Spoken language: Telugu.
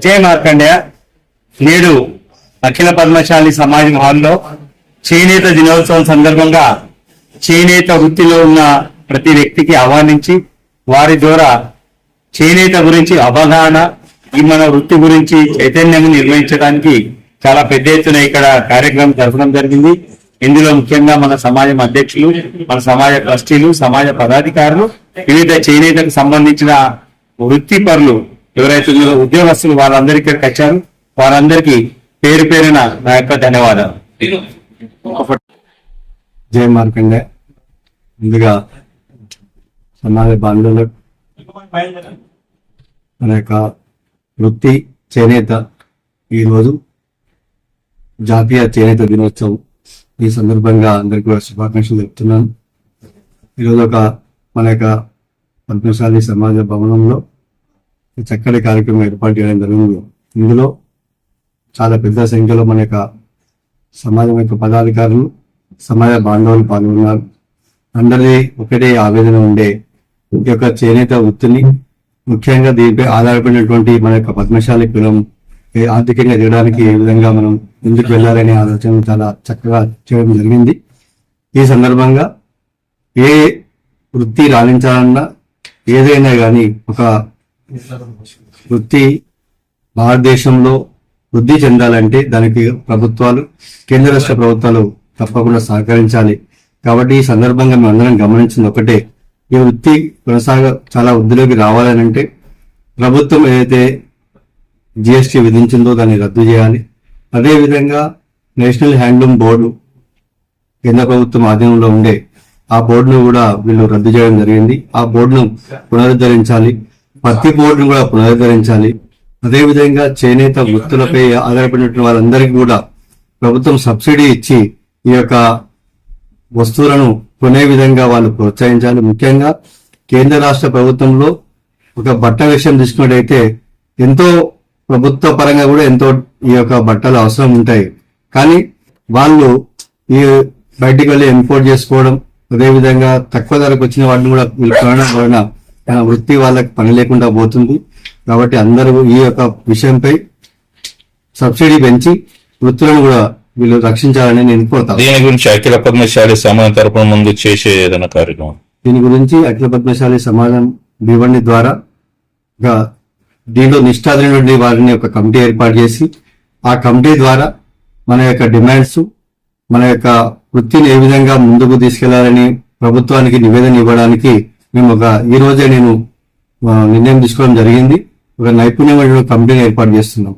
జై మార్కండేయ. నేడు అఖిల పద్మశాలి సమాజం హాల్లో చేనేత దినోత్సవం సందర్భంగా చేనేత వృత్తిలో ఉన్న ప్రతి వ్యక్తికి ఆహ్వానించి వారి ద్వారా చేనేత గురించి అవగాహన, ఈ మన వృత్తి గురించి చైతన్యం నిర్వహించడానికి చాలా పెద్ద ఎత్తున ఇక్కడ కార్యక్రమం జరపడం జరిగింది. ఇందులో ముఖ్యంగా మన సమాజం అధ్యక్షులు, మన సమాజ ట్రస్టీలు, సమాజ పదాధికారులు, వివిధ చేనేతకు సంబంధించిన వృత్తిపరులు ఎవరైతే ఉన్నారో ఉద్యోగస్తులు వాళ్ళందరికీ ఇక్కడికి వచ్చారు. వారందరికీ పేరు పేరున నా యొక్క ధన్యవాదాలు. జై మార్కండే. ముందుగా సమాజ బాంధవులకు మన యొక్క వృత్తి చేనేత ఈరోజు జాతీయ చేనేత దినోత్సవం. ఈ సందర్భంగా అందరికీ కూడా శుభాకాంక్షలు చెప్తున్నాను. ఈరోజు మన యొక్క పద్మశాలి సమాజ భవనంలో చక్కటి కార్యక్రమం ఏర్పాటు చేయడం జరిగింది. ఇందులో చాలా పెద్ద సంఖ్యలో మన యొక్క సమాజం యొక్క పదాధికారులు, సమాజ బాంధవులు పాల్గొన్నారు. అందరి ఒకటే ఆవేదన ఉండే ఈ యొక్క చేనేత వృత్తిని, ముఖ్యంగా దీనిపై ఆధారపడినటువంటి మన యొక్క పద్మశాలి కులం ఆర్థికంగా ఎదగడానికి ఏ విధంగా మనం ముందుకు వెళ్ళాలనే ఆలోచన చాలా చక్కగా చేయడం జరిగింది. ఈ సందర్భంగా ఏ వృత్తి రాణించాలన్నా ఏదైనా కానీ ఒక వృత్తి భారతదేశంలో వృద్ధి చెందాలంటే దానికి ప్రభుత్వాలు, కేంద్ర రాష్ట్ర ప్రభుత్వాలు తప్పకుండా సహకరించాలి. కాబట్టి ఈ సందర్భంగా మేము అందరం గమనించింది ఒకటే, ఈ వృత్తి చాలా వృద్ధిలోకి రావాలని అంటే ప్రభుత్వం ఏదైతే జిఎస్టీ విధించిందో దాన్ని రద్దు చేయాలి. అదేవిధంగా నేషనల్ హ్యాండ్లూమ్ బోర్డు కేంద్ర ప్రభుత్వం ఆధీనంలో ఉండే ఆ బోర్డును కూడా వీళ్ళు రద్దు చేయడం జరిగింది. ఆ బోర్డును పునరుద్ధరించాలి. పత్తి బోర్డును కూడా పునరుద్ధరించాలి. అదేవిధంగా చేనేత వృత్తులపై ఆధారపడిన వాళ్ళందరికీ కూడా ప్రభుత్వం సబ్సిడీ ఇచ్చి ఈ యొక్క వస్తువులను కొనే విధంగా వాళ్ళు ప్రోత్సహించాలి. ముఖ్యంగా కేంద్ర రాష్ట్ర ప్రభుత్వంలో ఒక బట్ట విషయం తీసుకున్నట్టయితే ఎంతో ప్రభుత్వ పరంగా కూడా ఎంతో ఈ యొక్క బట్టలు అవసరం ఉంటాయి. కానీ వాళ్ళు ఈ బయటికి వెళ్ళి ఇంపోర్ట్ చేసుకోవడం, అదేవిధంగా తక్కువ ధరకు వచ్చిన వాటిని కూడా వీళ్ళు కొనడం వలన వృత్తి వాళ్ళకి పని లేకుండా పోతుంది. కాబట్టి అందరూ ఈ యొక్క విషయంపై సబ్సిడీ పెంచి వృత్తులను కూడా వీళ్ళు రక్షించాలని నేను కోరుతాను. దీని గురించి అఖిల పద్మశాలి సమాజం తరపున ముందు చేసే ఏదైనా కార్యక్రమం, దీని గురించి అఖిల పద్మశాలి సమాజం భివండి ద్వారా దీనిలో నిష్ఠాతులైనటువంటి వారిని ఒక కమిటీ ఏర్పాటు చేసి ఆ కమిటీ ద్వారా మన యొక్క డిమాండ్స్, మన యొక్క వృత్తిని ఏ విధంగా ముందుకు తీసుకెళ్లాలని ప్రభుత్వానికి నివేదన ఇవ్వడానికి మేము ఈ రోజే నేను నిర్ణయం తీసుకోవడం జరిగింది. ఒక నైపుణ్యమైన కమిటీని ఏర్పాటు చేస్తున్నాం.